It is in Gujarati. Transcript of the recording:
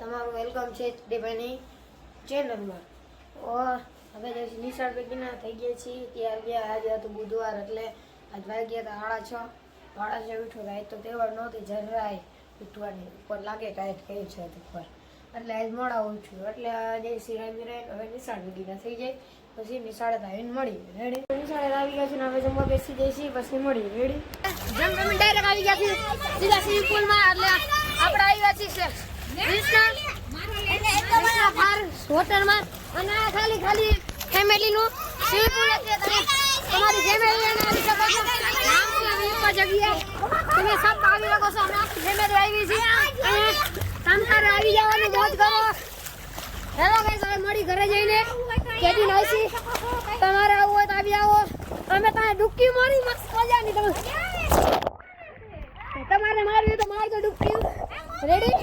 તમારું વેલકમ છે દેવાની ચેનલમાં. હવે જે નિશાળ પૈકીના થઈ ગયા છીએ ત્યાર ગયા. આજે હતું બુધવાર એટલે આજ વાગ્યા હતા 6:30 ઉઠો. આજ તો તહેવાર નહોતી જરાય ઉઠવાની ઉપર લાગે કાંઈ કહ્યું છે ઉપર એટલે આજ મોડા ઉઠ્યું એટલે આજે સિરાય બિરાય હવે નિશાળ પૈકીના થઈ જાય પછી નિશાળે આવીને મળી રેડી. નિશાળે આવી ગયા છે ને હવે જમવા બેસી જઈશી પછી મળી રેડી. જેમ તમે ડાયરેક્ટ આવી ગયા છીએ સીધા સ્વિમિંગ પૂલમાં એટલે આપણે આવ્યા છીએ હોટલમાં અને ખાલી ફેમિલીનું સ્વિમિંગ પૂલ છે. તમારી ફેમિલી આવી શકો છો. નામ છે વીપા જગ્યા તમે સબ આવી શકો છો. અમે આખી ફેમિલી આવી છે અને તમતારે આવી જવાનું મોજ કરો. હેલો ગાઈસ, હવે મળી ઘરે જઈને કેદી નાઈસી. તમારે આવું હોય તો આવી આવો. અમે ત્યાં ડૂબકી મારી મસ્ત મજાની. તમારે મારવી તો મારજો ડૂબકી. રેડી?